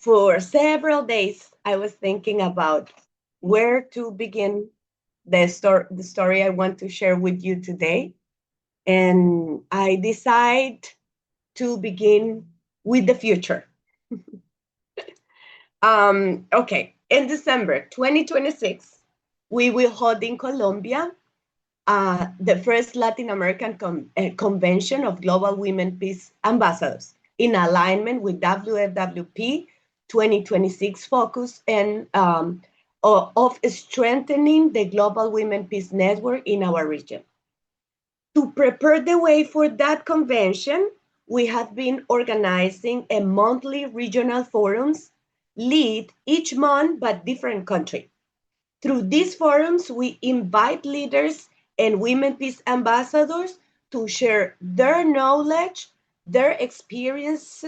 For several days, I was thinking about where to begin the story I want to share with you today. And I decide to begin with the future. Okay, in December 2026, we will hold in Colombia the first Latin American convention of Global Women Peace Ambassadors in alignment with WFWP 2026 focus and of strengthening the Global Women Peace Network in our region. To prepare the way for that convention, we have been organizing a monthly regional forums lead each month by different country. Through these forums, we invite leaders and women peace ambassadors to share their knowledge, their experience,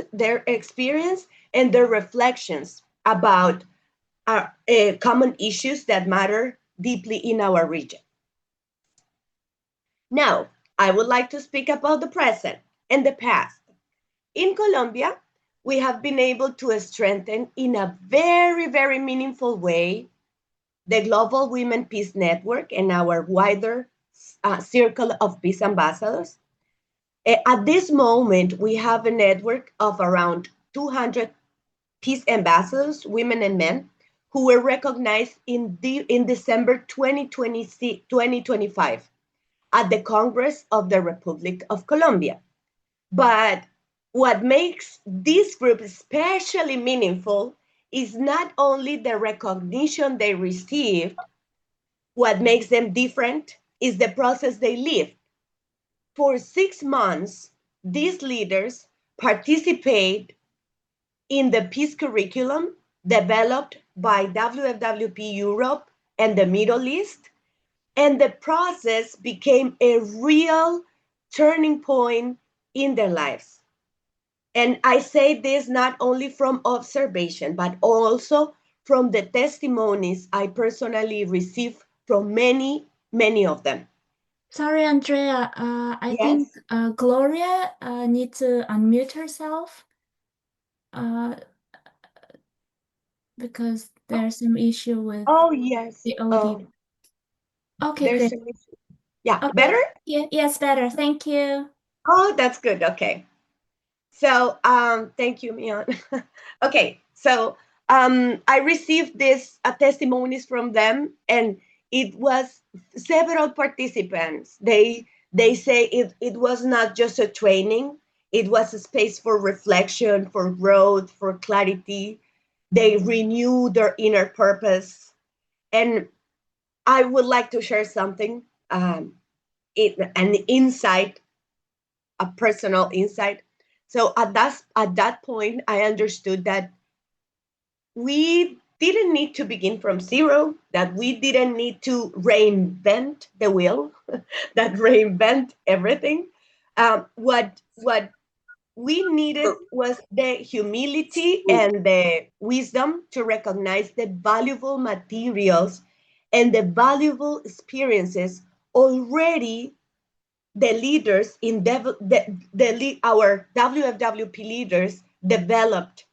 and their reflections about common issues that matter deeply in our region. Now, I would like to speak about the present and the past. In Colombia, we have been able to strengthen in a very, very meaningful way the Global Women Peace Network and our wider circle of peace ambassadors. At this moment, we have a network of around 200 peace ambassadors, women and men, who were recognized in December 2025 at the Congress of the Republic of Colombia. But what makes this group especially meaningful is not only the recognition they received, what makes them different is the process they live. For 6 months, these leaders participate in the peace curriculum developed by WFWP Europe and the Middle East, and the process became a real turning point in their lives. And I say this not only from observation, but also from the testimonies I personally received from many, many of them. Sorry, Andrea. I think Yes. Gloria needs to unmute herself because there's some issue with Oh, yes. the audio. Okay, There's great. an issue. Yeah, Okay. better? Yeah, yes, better. Thank you. Oh, that's good. Okay. So, thank you, Mian. Okay, so I received this testimonies from them, and it was several participants. They say it was not just a training; it was a space for reflection, for growth, for clarity. They renew their inner purpose, and I would like to share something, an insight, a personal insight. So at that point, I understood that we didn't need to begin from zero, that we didn't need to reinvent the wheel, that reinvent everything. What we needed was the humility and the wisdom to recognize the valuable materials and the valuable experiences already the leaders in our WFWP leaders developed,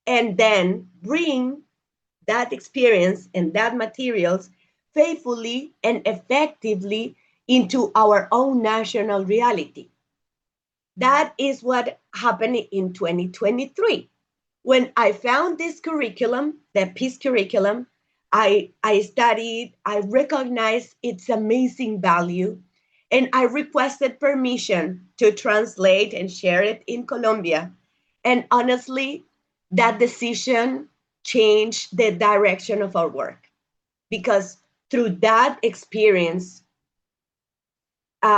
and then bring that experience and that materials faithfully and effectively into our own national reality. That is what happened in 2023. When I found this curriculum, the peace curriculum, I studied, I recognized its amazing value, and I requested permission to translate and share it in Colombia. And honestly, that decision changed the direction of our work, because through that experience,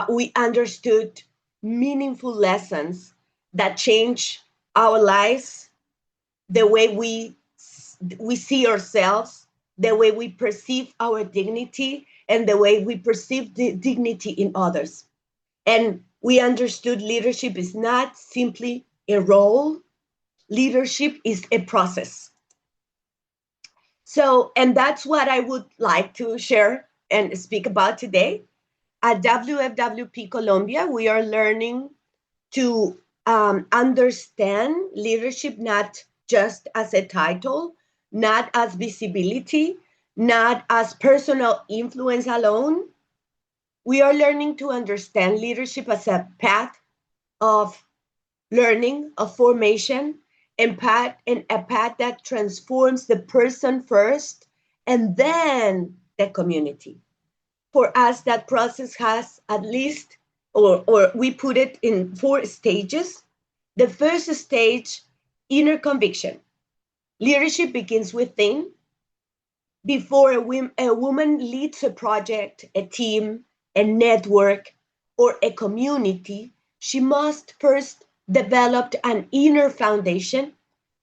we understood meaningful lessons that change our lives, the way we see ourselves, the way we perceive our dignity, and the way we perceive the dignity in others. And we understood leadership is not simply a role, leadership is a process. So, and that's what I would like to share and speak about today. At WFWP Colombia, we are learning to understand leadership not just as a title, not as visibility, not as personal influence alone. We are learning to understand leadership as a path of learning, of formation, and a path that transforms the person first and then the community. For us, that process has at least, or we put it in 4 stages. The first stage, inner conviction. Leadership begins within. Before a woman leads a project, a team, a network, or a community, she must first develop an inner foundation.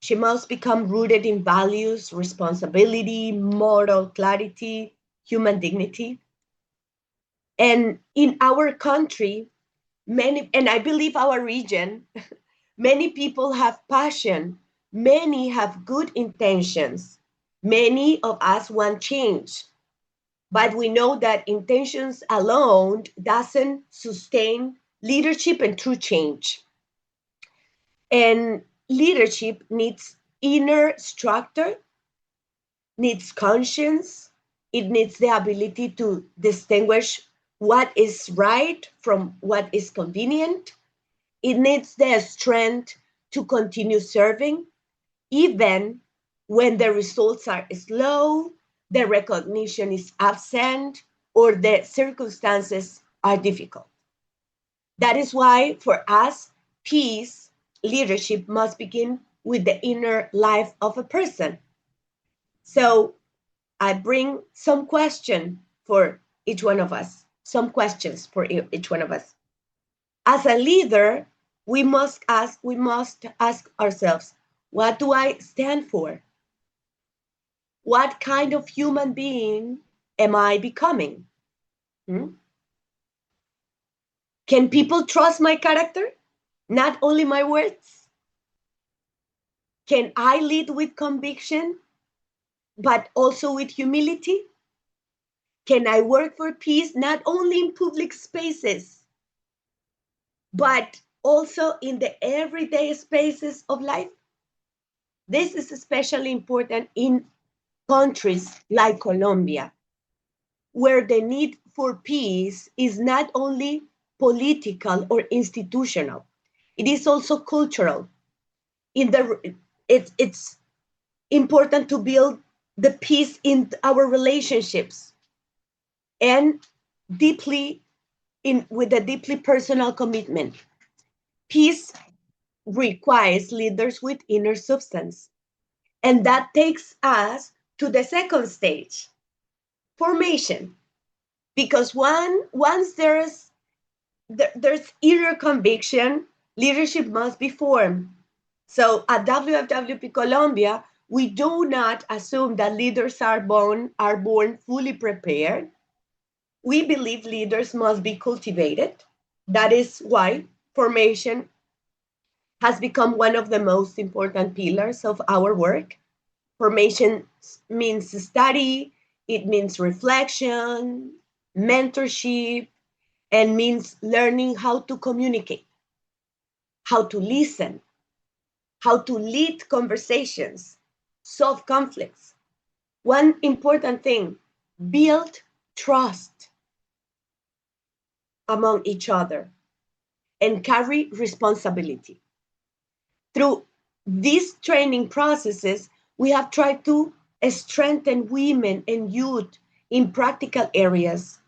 She must become rooted in values, responsibility, moral clarity, human dignity. And in our country, many, and I believe our region, many people have passion, many have good intentions, many of us want change, but we know that intentions alone doesn't sustain leadership and true change. And leadership needs inner structure, needs conscience, it needs the ability to distinguish what is right from what is convenient. It needs the strength to continue serving, even when the results are slow, the recognition is absent, or the circumstances are difficult. That is why, for us, peace leadership must begin with the inner life of a person. So I bring some question for each one of us, some questions for each one of us. As a leader, we must ask ourselves, what do I stand for? What kind of human being am I becoming? Hmm? Can people trust my character? Not only my words? Can I lead with conviction, but also with humility? Can I work for peace not only in public spaces, but also in the everyday spaces of life? This is especially important in countries like Colombia, where the need for peace is not only political or institutional, it is also cultural. It's important to build the peace in our relationships and deeply with a deeply personal commitment. Peace requires leaders with inner substance. And that takes us to the second stage, formation. Because once there's inner conviction, leadership must be formed. So at WFWP Colombia, we do not assume that leaders are born fully prepared. We believe leaders must be cultivated. That is why formation has become one of the most important pillars of our work. Formation means study, it means reflection, mentorship, and means learning how to communicate, how to listen, how to lead conversations, solve conflicts. One important thing, build trust among each other and carry responsibility. Through these training processes, we have tried to strengthen women and youth in practical areas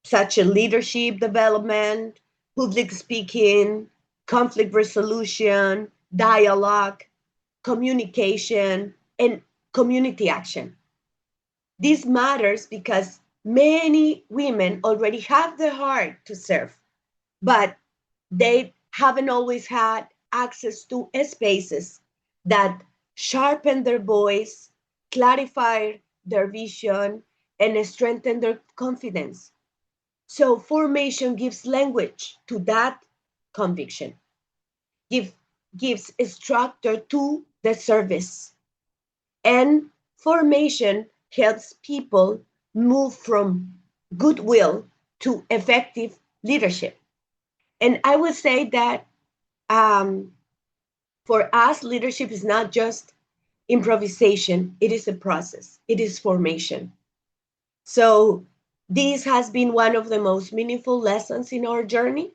such as leadership development, public speaking, conflict resolution, dialogue, communication, and community action. This matters because many women already have the heart to serve, but they haven't always had access to spaces that sharpen their voice, clarify their vision, and strengthen their confidence. So formation gives language to that conviction, give, gives a structure to the service. And formation helps people move from goodwill to effective leadership. And I would say that um, For us, leadership is not just improvisation, it is a process, it is formation. So this has been one of the most meaningful lessons in our journey.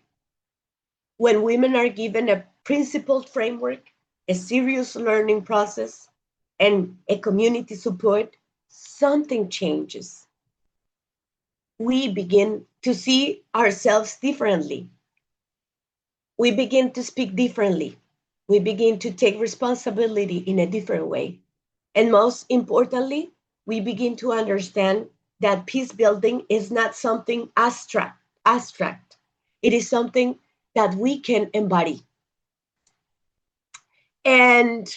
When women are given a principled framework, a serious learning process, and a community support, something changes. We begin to see ourselves differently. We begin to speak differently. We begin to take responsibility in a different way. And most importantly, we begin to understand that peace building is not something abstract. It is something that we can embody. And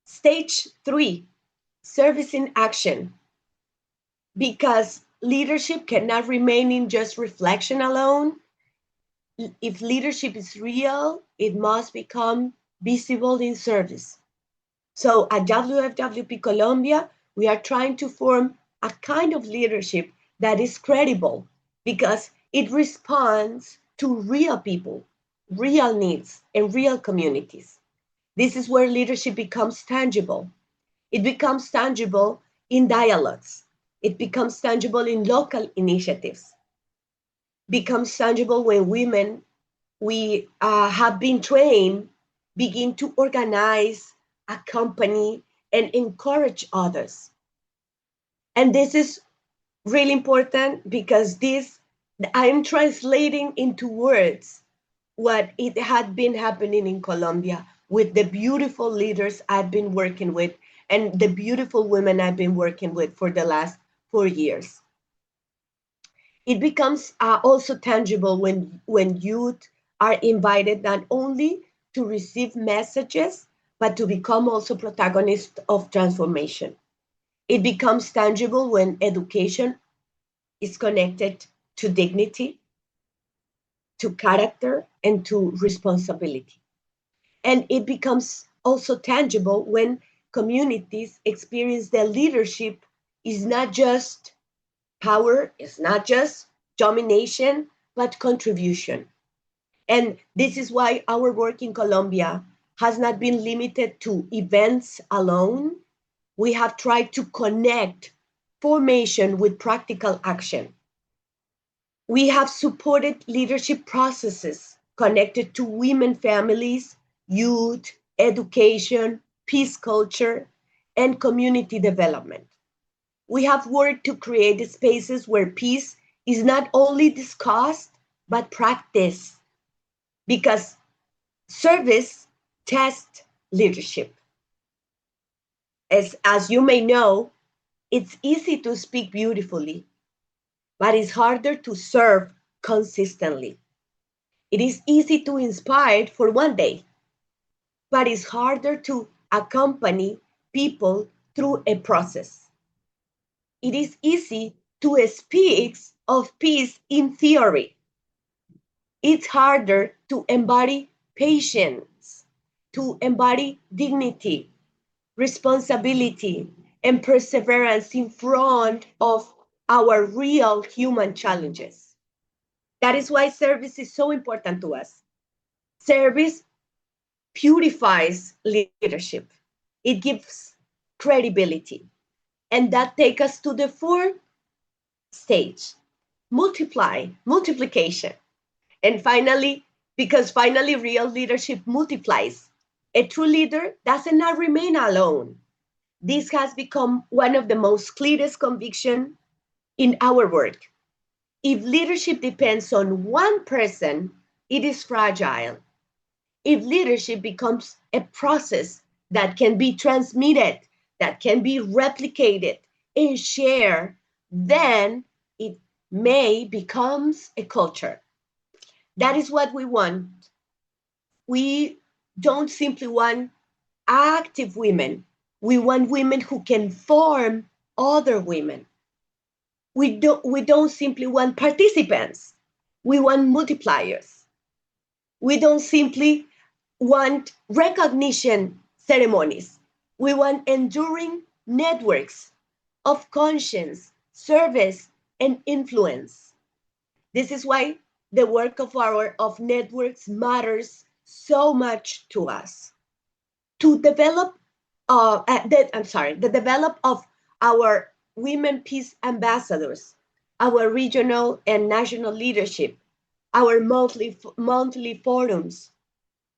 stage 3, service in action, because leadership cannot remain in just reflection alone. If leadership is real, it must become visible in service. So at WFWP Colombia, we are trying to form a kind of leadership that is credible because it responds to real people, real needs, and real communities. This is where leadership becomes tangible. It becomes tangible in dialogues. It becomes tangible in local initiatives. Becomes tangible when women we have been trained begin to organize, accompany, and encourage others. And this is really important because this I'm translating into words what it had been happening in Colombia with the beautiful leaders I've been working with and the beautiful women I've been working with for the last 4 years. It becomes also tangible when youth are invited not only to receive messages, but to become also protagonists of transformation. It becomes tangible when education is connected to dignity, to character, and to responsibility. And it becomes also tangible when communities experience that leadership is not just power, is not just domination, but contribution. And this is why our work in Colombia has not been limited to events alone. We have tried to connect formation with practical action. We have supported leadership processes connected to women families, youth, education, peace culture, and community development. We have worked to create spaces where peace is not only discussed, but practiced, because service tests leadership. As you may know, it's easy to speak beautifully, but it's harder to serve consistently. It is easy to inspire for one day, but it's harder to accompany people through a process. It is easy to speak of peace in theory. It's harder to embody patience, to embody dignity, responsibility, and perseverance in front of our real human challenges. That is why service is so important to us. Service purifies leadership. It gives credibility. And that takes us to the fourth stage, multiplication. And finally, because finally real leadership multiplies. A true leader does not remain alone. This has become one of the most clearest convictions in our work. If leadership depends on one person, it is fragile. If leadership becomes a process that can be transmitted, that can be replicated and shared, then it may becomes a culture. That is what we want. We don't simply want active women. We want women who can form other women. We don't simply want participants. We want multipliers. We don't simply want recognition ceremonies. We want enduring networks of conscience, service, and influence. This is why the work of networks matters so much to us. to develop, the develop of our women peace ambassadors, our regional and national leadership, our monthly forums,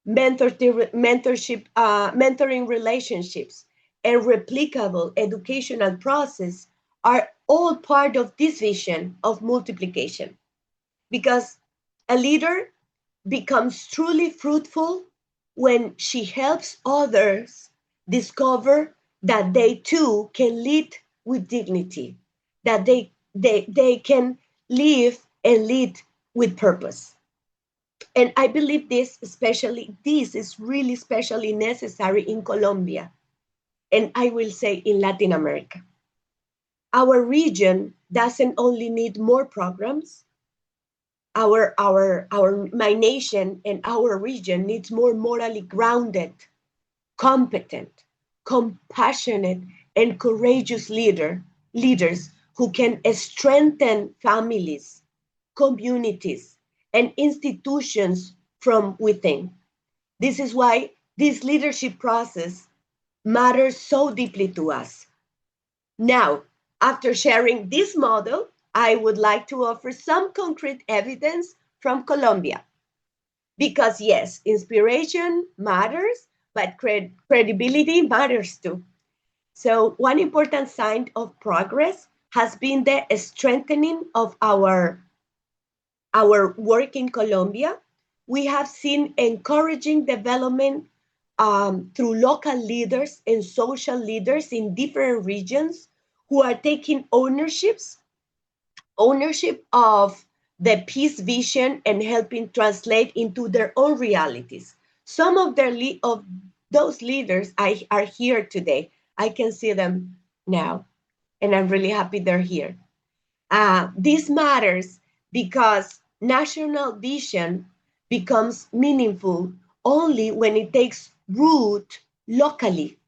mentoring relationships, and replicable educational process are all part of this vision of multiplication. Because a leader becomes truly fruitful when she helps others discover that they too can lead with dignity, that they can live and lead with purpose. And I believe this is really especially necessary in Colombia, and I will say in Latin America. Our region doesn't only need more programs, my nation and our region needs more morally grounded, competent, compassionate, and courageous leaders who can strengthen families, communities, and institutions from within. This is why this leadership process matters so deeply to us. Now, after sharing this model, I would like to offer some concrete evidence from Colombia. Because yes, inspiration matters, but credibility matters too. So one important sign of progress has been the strengthening of our work in Colombia. We have seen encouraging development through local leaders and social leaders in different regions who are taking ownership of the peace vision and helping translate into their own realities. Some of of those leaders are here today. I can see them now, and I'm really happy they're here. This matters because national vision becomes meaningful only when it takes root locally.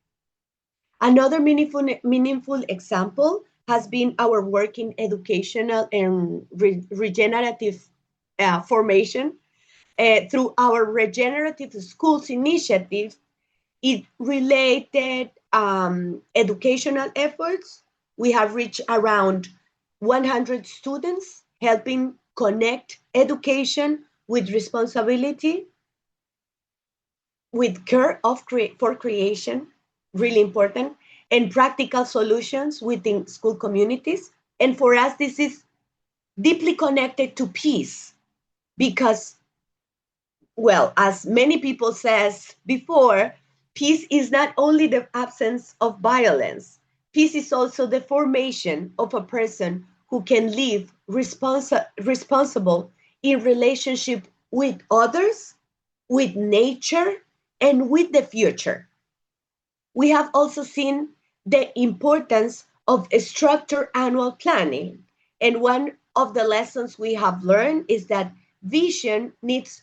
Another meaningful example has been our work in educational and regenerative formation through our regenerative schools initiative. It related educational efforts. We have reached around 100 students, helping connect education with responsibility, with care for creation, really important, and practical solutions within school communities. And for us, this is deeply connected to peace because, well, as many people says before, peace is not only the absence of violence. Peace is also the formation of a person who can live responsible in relationship with others, with nature, and with the future. We have also seen the importance of structured annual planning. And one of the lessons we have learned is that vision needs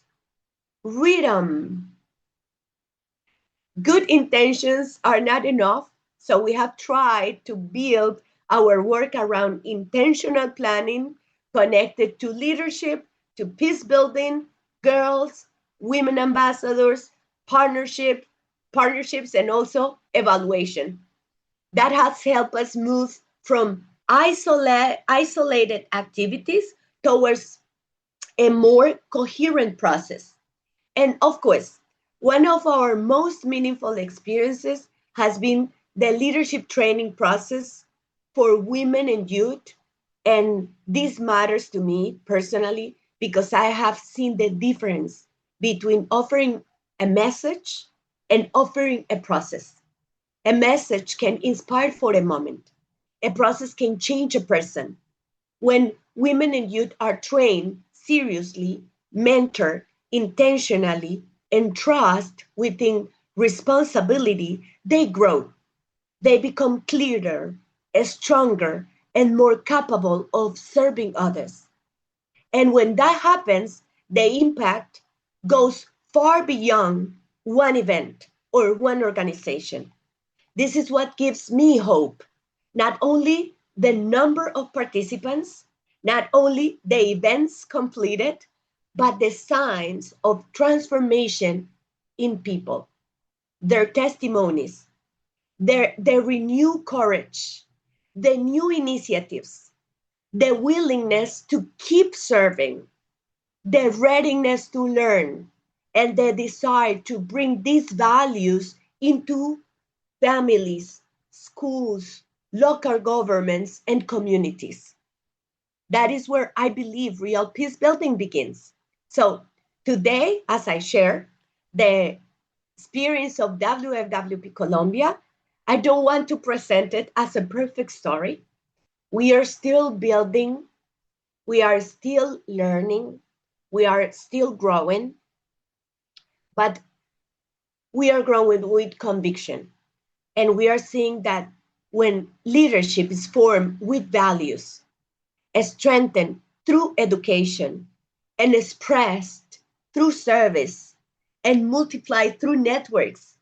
rhythm. Good intentions are not enough, so we have tried to build our work around intentional planning connected to leadership, to peace building, girls, women ambassadors, partnerships, and also evaluation. That has helped us move from isolated activities towards a more coherent process. And of course, one of our most meaningful experiences has been the leadership training process for women and youth. And this matters to me personally because I have seen the difference between offering a message and offering a process. A message can inspire for a moment. A process can change a person. When women and youth are trained seriously, mentored intentionally, and trust within responsibility, they grow. They become clearer, stronger, and more capable of serving others. And when that happens, the impact goes far beyond one event or one organization. This is what gives me hope. Not only the number of participants, not only the events completed, but the signs of transformation in people. their testimonies, their renewed courage, the new initiatives, the willingness to keep serving, the readiness to learn, and the desire to bring these values into families, schools, local governments, and communities. That is where I believe real peace building begins. So today, as I share the experience of WFWP Colombia, I don't want to present it as a perfect story. We are still building, we are still learning, we are still growing, but we are growing with conviction. And we are seeing that when leadership is formed with values, strengthened through education, and expressed through service, and multiplied through networks,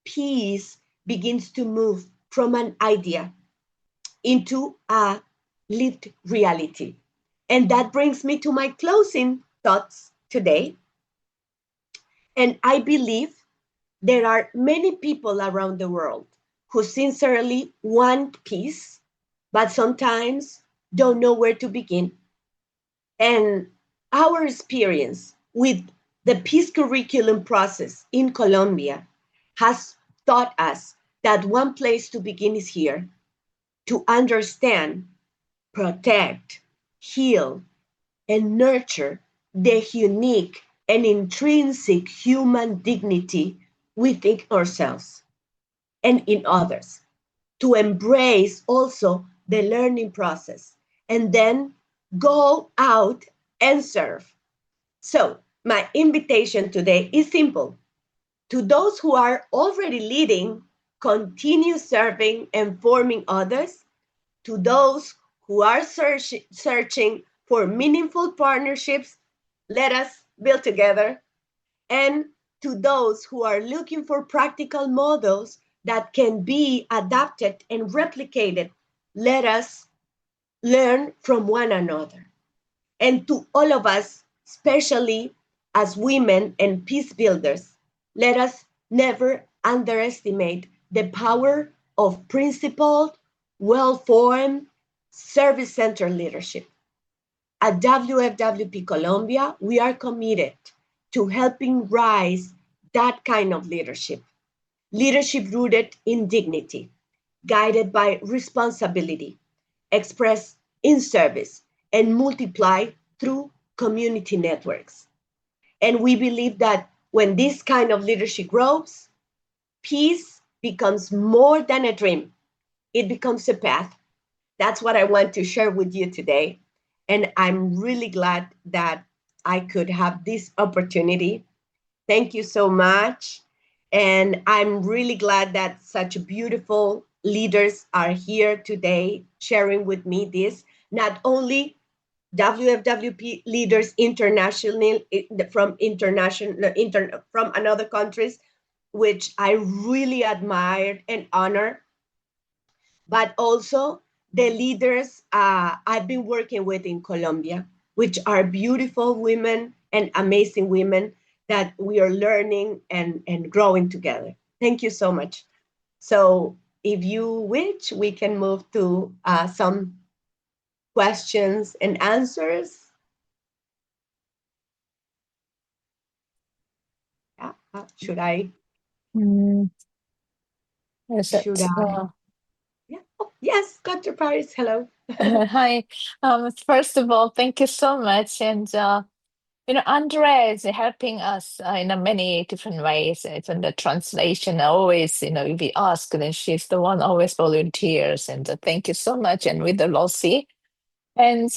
peace begins to move from an idea into a lived reality. And that brings me to my closing thoughts today. And I believe there are many people around the world who sincerely want peace, but sometimes don't know where to begin. And our experience with the peace curriculum process in Colombia has taught us that one place to begin is here, to understand, protect, heal, and nurture the unique and intrinsic human dignity within ourselves and in others, to embrace also the learning process, and then go out and serve. So, my invitation today is simple. To those who are already leading, continue serving and forming others. To those who are searching for meaningful partnerships, let us build together. And to those who are looking for practical models that can be adapted and replicated, let us learn from one another. And to all of us, especially as women and peace builders, let us never underestimate the power of principled, well formed, service centered leadership. At WFWP Colombia, we are committed to helping rise that kind of leadership. Leadership rooted in dignity, guided by responsibility, expressed in service, and multiplied through community networks. And we believe that when this kind of leadership grows, peace becomes more than a dream, it becomes a path. That's what I want to share with you today. And I'm really glad that I could have this opportunity. Thank you so much. And I'm really glad that such beautiful leaders are here today sharing with me this, not only WFWP leaders internationally from from another countries, which I really admire and honor, but also the leaders I've been working with in Colombia, which are beautiful women and amazing women that we are learning and growing together. Thank you so much. So if you wish, we can move to some questions and answers. Yeah. Should I? Mm, is Should it? I? Yeah. Oh, yes, Dr. Paris. Hello. Hi. First of all, thank you so much. And Andrea is helping us in a many different ways. Even the translation, always, if we ask, then she's the one always volunteers. And thank you so much. And with the Lossie. And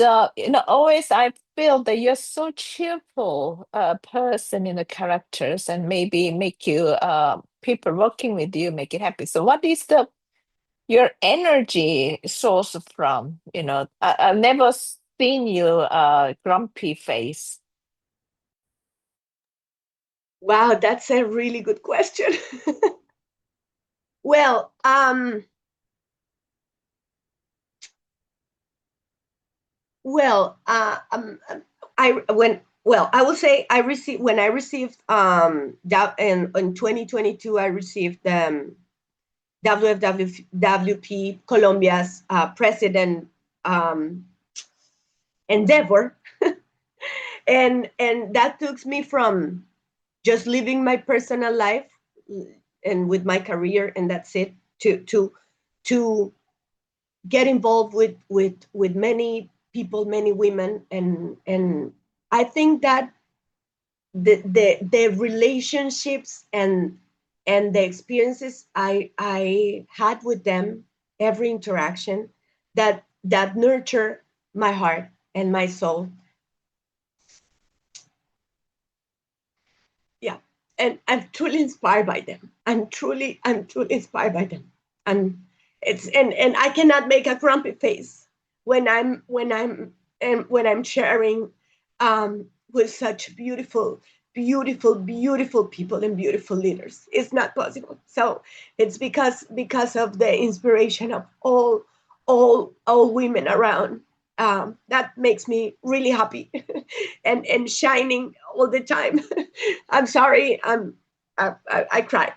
always I feel that you're so cheerful person in the characters, and maybe make you people working with you make it happy. So what is the your energy source from? I've never seen you grumpy face. Wow, that's a really good question. Well, well, I when well, I will say when I received that in 2022, I received WFWP Colombia's president um, endeavor, and that took me from just living my personal life and with my career, and that's it, to get involved with many people, many women, and I think that the relationships and the experiences I had with them, every interaction, that nurture my heart and my soul. Yeah, and I'm truly inspired by them. I'm truly inspired by them. And I cannot make a grumpy face when I'm sharing with such beautiful people and beautiful leaders. It's not possible. So it's because of the inspiration of all women around, that makes me really happy and shining all the time. I'm sorry. I cried.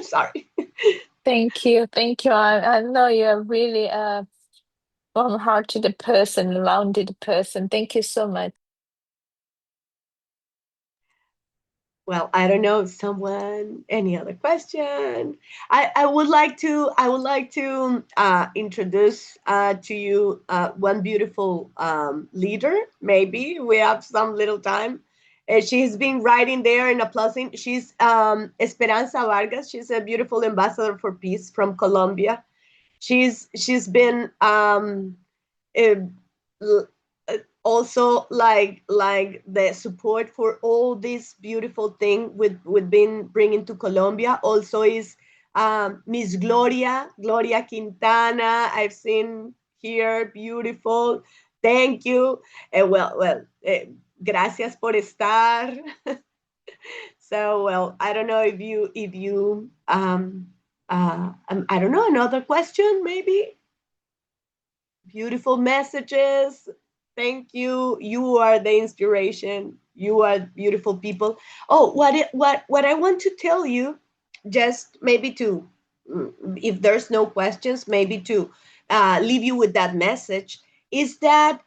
Sorry. Thank you. Thank you. I know you're really a warm-hearted person, rounded person. Thank you so much. Well, I don't know if someone any other question. I would like to introduce to you one beautiful leader. Maybe we have some little time. She's been writing there and applauding. She's Esperanza Vargas. She's a beautiful ambassador for peace from Colombia. She's been uh, also like the support for all this beautiful thing with been bringing to Colombia. Also is Miss Gloria Quintana. I've seen here, beautiful. Thank you. Gracias por estar. So well, I don't know if you I don't know, another question maybe. Beautiful messages. Thank you. You are the inspiration. You are beautiful people. Oh, what I want to tell you, just maybe to, if there's no questions, maybe to leave you with that message, is that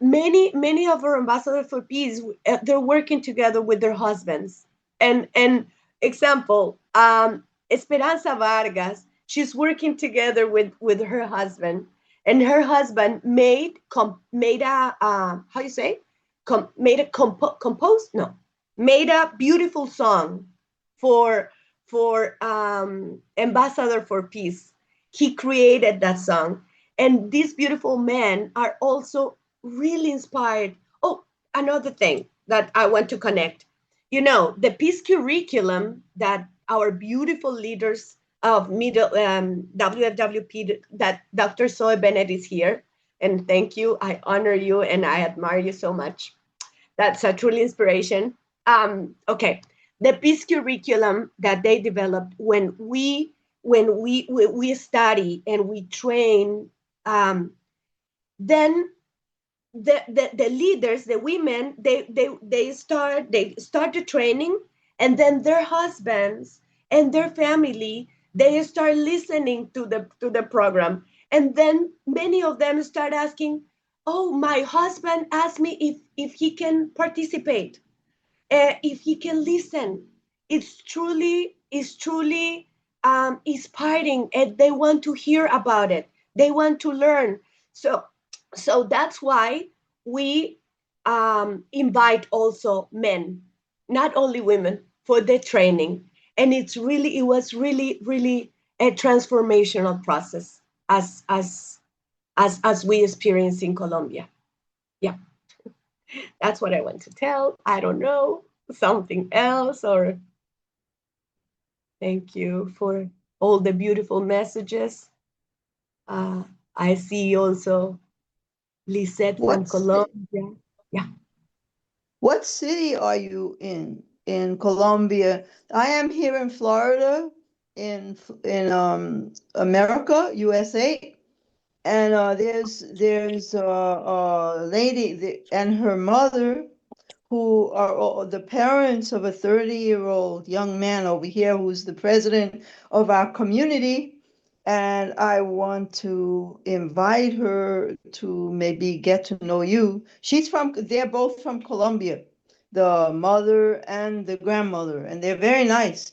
many of our ambassadors for peace, they're working together with their husbands. And example, Esperanza Vargas, she's working together with her husband, and her husband made a how you say, made a compose, no, made a beautiful song for ambassador for peace. He created that song, and these beautiful men are also really inspired. Oh, another thing that I want to connect. The peace curriculum that our beautiful leaders of middle WFWP, that Dr. Zoe Bennett is here. And thank you. I honor you and I admire you so much. That's a truly inspiration. Okay, the peace curriculum that they developed when we study and we train, then the leaders, the women, they start the training, and then their husbands and their family, they start listening to the program, and then many of them start asking, oh, my husband asked me if he can participate, if he can listen. It's truly inspiring, and they want to hear about it, they want to learn. So that's why we invite also men, not only women, for the training. And it was really a transformational process, as we experience in Colombia. Yeah, that's what I want to tell. I don't know, something else, or thank you for all the beautiful messages. uh, I see also Lisette from Colombia. Yeah. What city are you in Colombia? I am here in Florida, in America, USA. And there's a lady and her mother who are the parents of a 30-year-old young man over here who's the president of our community. And I want to invite her to maybe get to know you. They're both from Colombia, the mother and the grandmother, and they're very nice.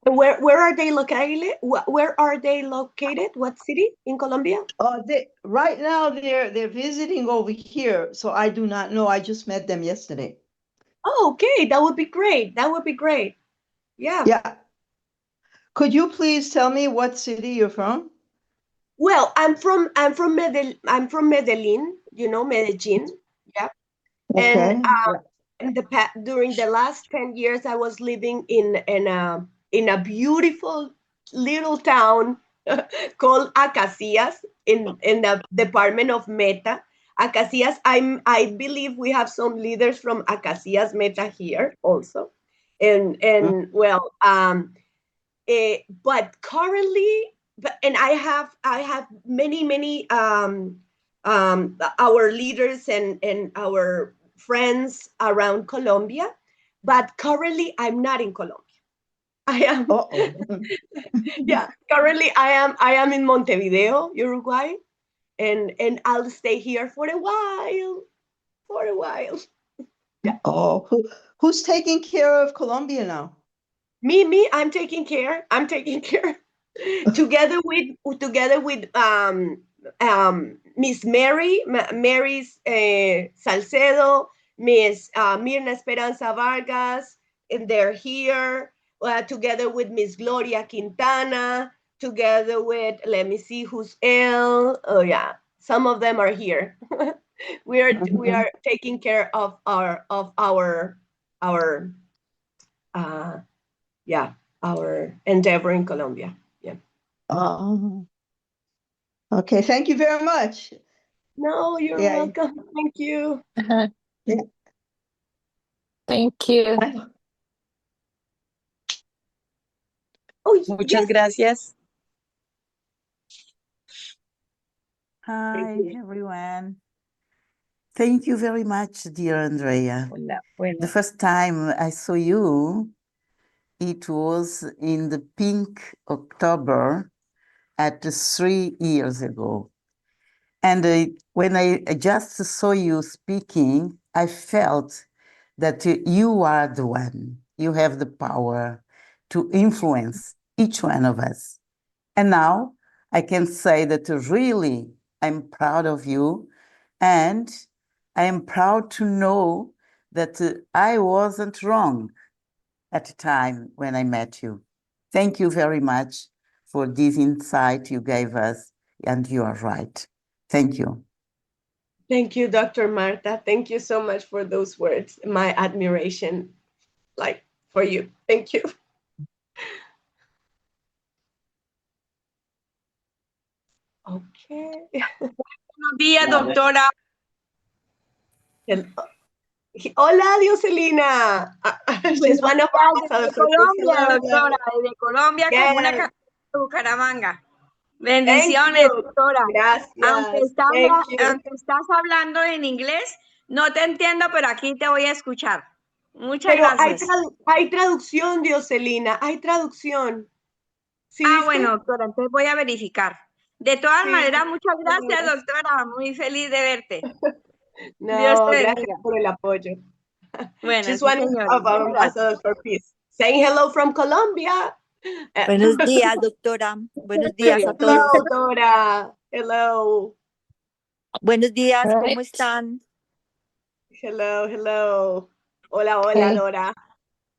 Where are they located? Where are they located? What city in Colombia? Right now they're visiting over here, so I do not know. I just met them yesterday. Oh, okay, that would be great. That would be great. Yeah. Yeah. Could you please tell me what city you're from? Well, I'm from Medellin, you know, Medellin. Yeah. And Okay. during the last 10 years I was living in a beautiful little town called Acacias in the department of Meta. Acacias, I believe we have some leaders from Acacias Meta here also. And well, but currently, and I have many our leaders and our friends around Colombia, but currently I'm not in Colombia. I am yeah, currently I am in Montevideo, Uruguay, and I'll stay here for a while. For a while. Yeah. Oh, who's taking care of Colombia now? Me, I'm taking care. I'm taking care. Together with Miss Mary's Salcedo, Miss Mirna Esperanza Vargas, and they're here. Together with Miss Gloria Quintana, together with, let me see who's ill. Oh yeah, some of them are here. We are taking care of our uh, yeah, our endeavor in Colombia. Yeah. Oh, okay. Thank you very much. No, you're Yeah. welcome. Thank you. Yeah. Thank you. Oh, Muchas yes. gracias. Thank Hi, you. everyone. Thank you very much, dear Andrea. Hola, The bueno, first time I saw you, it was in the Pink October at 3 years ago. And when I just saw you speaking, I felt that you are the one. You have the power to influence each one of us. And now I can say that really I'm proud of you. And I am proud to know that I wasn't wrong at the time when I met you. Thank you very much for this insight you gave us. And you are right. Thank you. Thank you, Dr. Marta. Thank you so much for those words. My admiration, like, for you. Thank you. Okay. buenos días, doctora. Hola, Dioselina. She's one of our Desde ambassadors. So say Colombia, hello. doctora, desde Colombia, Yes. como una de Bucaramanga. Thank Bendiciones, you. doctora. Gracias. Thank you. Aunque estás hablando en inglés, no te entiendo, pero aquí te voy a escuchar. Muchas Pero gracias. hay traducción, Dioselina. Hay traducción. ¿Sí bueno, viste? doctora, entonces voy a verificar. De todas Sí. maneras, muchas gracias, doctora. Muy feliz de verte. No, Dios te gracias bendiga. por el apoyo. Bueno, She's sí, one señora. of our Muchas gracias. ambassadors for peace. Saying hello from Colombia. Buenos días, doctora. Buenos días a Hello, todos. Dora. Hello. Buenos días, All ¿cómo right. están? Hello. Hola, Okay. Dora.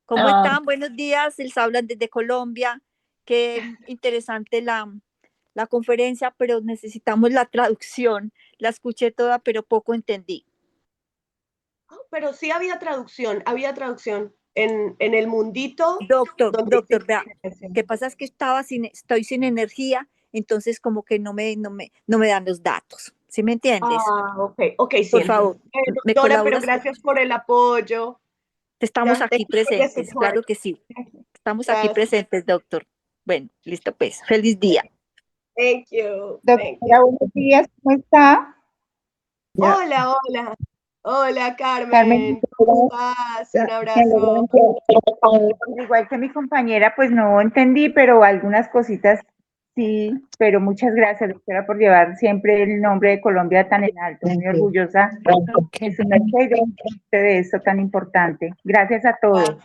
¿Cómo Um, están? Buenos días, les hablan desde Colombia. Qué interesante la conferencia, pero necesitamos la traducción. La escuché toda, pero poco entendí. Oh, pero sí había traducción en el mundito. Doctor, vea, ¿qué pasa? Es que estoy sin energía, entonces como que no me dan los datos. ¿Sí me entiendes? Ok, sí. Por favor, me Dora, pero colaboras. gracias por el apoyo. Estamos Ya, aquí thank you for the presentes, support. claro que sí. Estamos aquí Yes. presentes, doctor. Bueno, listo pues. Feliz día. Thank you. Thank you. Doctora, buenos días, ¿cómo está? Yeah. Hola, hola. Hola, Carmen, Carmen. ¿Cómo estás? Un me abrazo. alegran igual que mi compañera, pues no entendí, pero algunas cositas sí, pero muchas gracias, doctora, por llevar siempre el nombre de Colombia tan en alto. Muy orgullosa Okay. de su merced y de esto tan importante. Gracias a todos.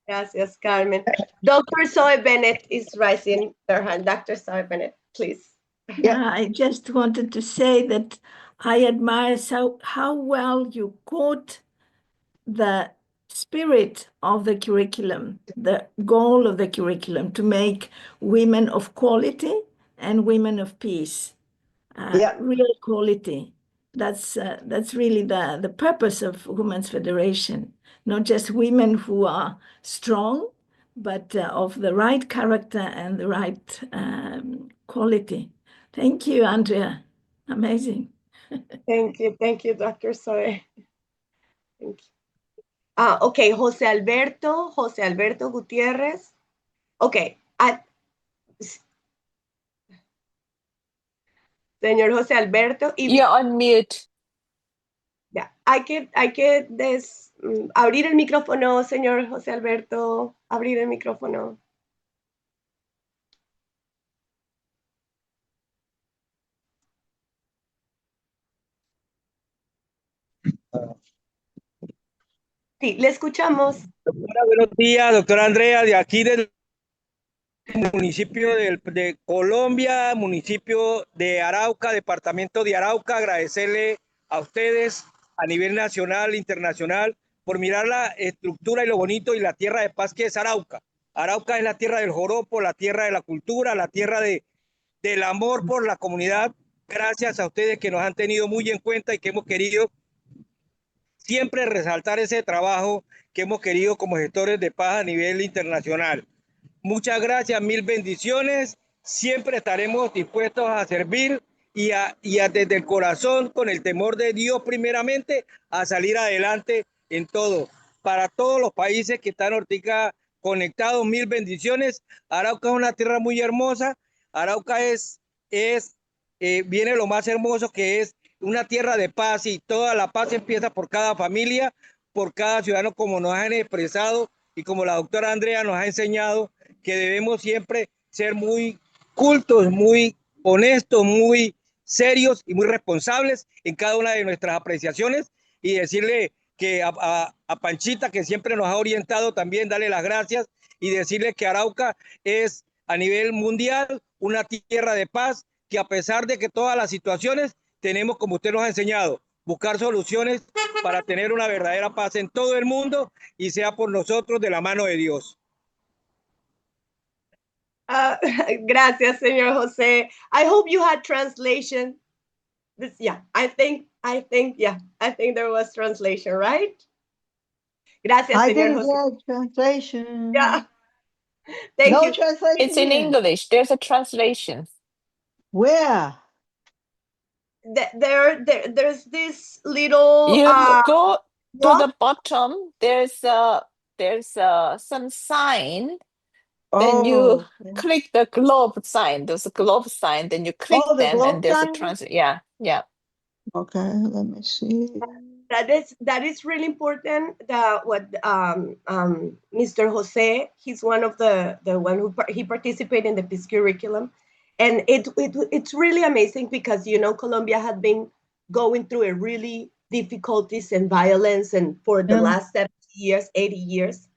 Gracias, Carmen. Dr. Zoe Bennett is raising their hand. Dr. Zoe Bennett, please. Yeah, I just wanted to say that I admire how well you quote the spirit of the curriculum, the goal of the curriculum to make women of quality and women of peace, Yeah. real quality. That's really the purpose of Women's Federation, not just women who are strong, but of the right character and the right quality. Thank you, Andrea. Amazing. Thank you, Dr. Zoe. Thank you. Okay, Jose Alberto Gutierrez. Okay, señor José Alberto. You're on mute. Ya, hay que abrir el micrófono, señor José Alberto, abrir el micrófono. Sí, le escuchamos. Doctora, buenos días, doctora Andrea, de aquí del municipio de Colombia, municipio de Arauca, departamento de Arauca, agradecerle a ustedes a nivel nacional, internacional, por mirar la estructura y lo bonito y la tierra de paz que es Arauca. Arauca es la tierra del joropo, la tierra de la cultura, la tierra del amor por la comunidad. Gracias a ustedes que nos han tenido muy en cuenta y que hemos querido siempre resaltar ese trabajo que hemos querido como gestores de paz a nivel internacional. Muchas gracias, mil bendiciones. Siempre estaremos dispuestos a servir y a desde el corazón, con el temor de Dios primeramente, a salir adelante en todo. Para todos los países que están ahorita conectados, mil bendiciones. Arauca es una tierra muy hermosa. Arauca viene lo más hermoso, que es una tierra de paz, y toda la paz empieza por cada familia, por cada ciudadano, como nos han expresado y como la doctora Andrea nos ha enseñado, que debemos siempre ser muy cultos, muy honestos, muy serios y muy responsables en cada una de nuestras apreciaciones, y decirle que a Panchita, que siempre nos ha orientado, también darle las gracias y decirle que Arauca es a nivel mundial una tierra de paz, que a pesar de que todas las situaciones tenemos, como usted nos ha enseñado, buscar soluciones para tener una verdadera paz en todo el mundo, y sea por nosotros de la mano de Dios. Gracias, señor José. I hope you had translation. I think there was translation, right? Gracias, I señor didn't José. get translation. Yeah. Thank No you. translation. It's in here. English. There's a translation. Where? There's this little You go to walk. the bottom. There's some sign. Then you Oh, click the globe sign. There's a globe sign. Then you click the them, globe and there's sign? a translation. Yeah. Okay, let me see. That is really important. What Mr. Jose, he's one of the one who he participated in the peace curriculum, and it's really amazing, because Colombia had been going through a really difficulties and violence, and for the last 70 years, 80 years.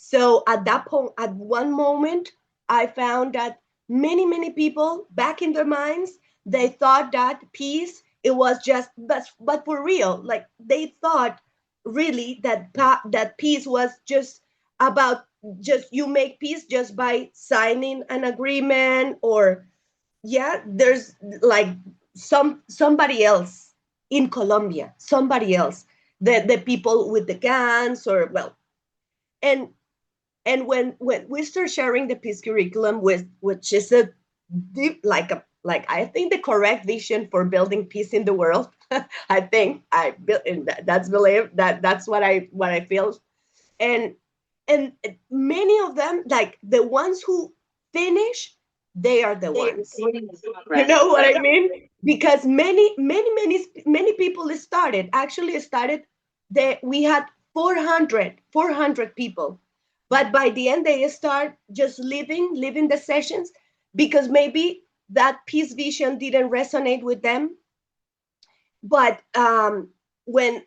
So at that point, at one moment, I found that many people back in their minds, they thought that peace, it was just, but for real, like they thought really that peace was just about, just you make peace just by signing an agreement, or there's like somebody else in Colombia, somebody else, the people with the guns, or and when we start sharing the peace curriculum, which is a deep, like I think the correct vision for building peace in the world. I think that's what I feel, and many of them, like the ones who finish, they are the ones. You know what I mean? Because many people started. We had 400 people, but by the end they start just living the sessions because maybe that peace vision didn't resonate with them. But when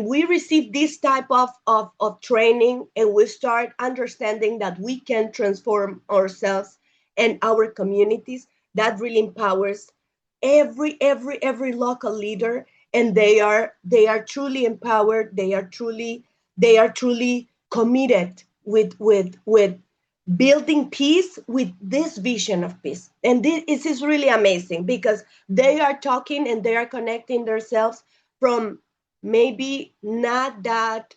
we receive this type of training and we start understanding that we can transform ourselves and our communities, that really empowers every local leader, and they are truly empowered. They are truly committed with building peace with this vision of peace. And this is really amazing because they are talking and they are connecting themselves from maybe not that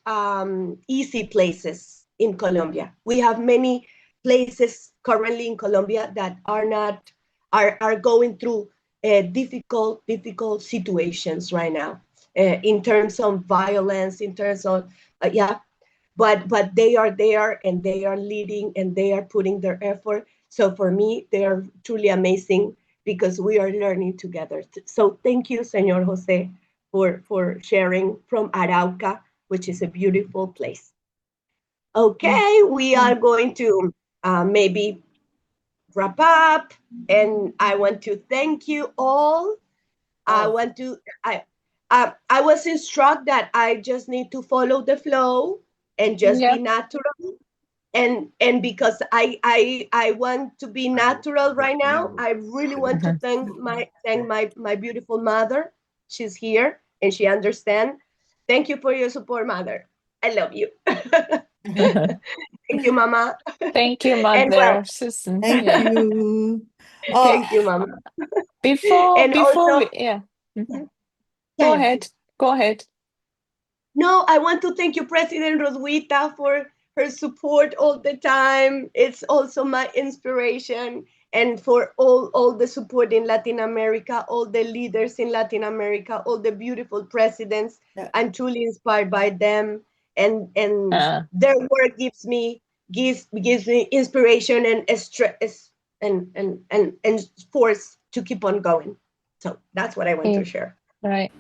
easy places in Colombia. We have many places currently in Colombia that are going through difficult situations right now in terms of violence, in terms of but they are there and they are leading and they are putting their effort. So for me, they are truly amazing because we are learning together. So thank you, Señor Jose, for sharing from Arauca, which is a beautiful place. Okay, we are going to maybe wrap up, and I want to thank you all. I was instructed that I just need to follow the flow and just be natural. And because I want to be natural right now, I really want to thank my beautiful mother. She's here and she understands. Thank you for your support, mother. I love you. Thank you, Mama. Thank you, And well, Mother Susan. Thank Yeah. you. thank you, Mama. Before And also, yeah. Mhm. yeah, Go yeah. ahead. Go ahead. No, I want to thank you, President Roswitha, for her support all the time. It's also my inspiration, and for all the support in Latin America, all the leaders in Latin America, all the beautiful presidents. Yeah. I'm truly inspired by them, and their work gives me inspiration and stress and force to keep on going. So that's what I want to share. Right.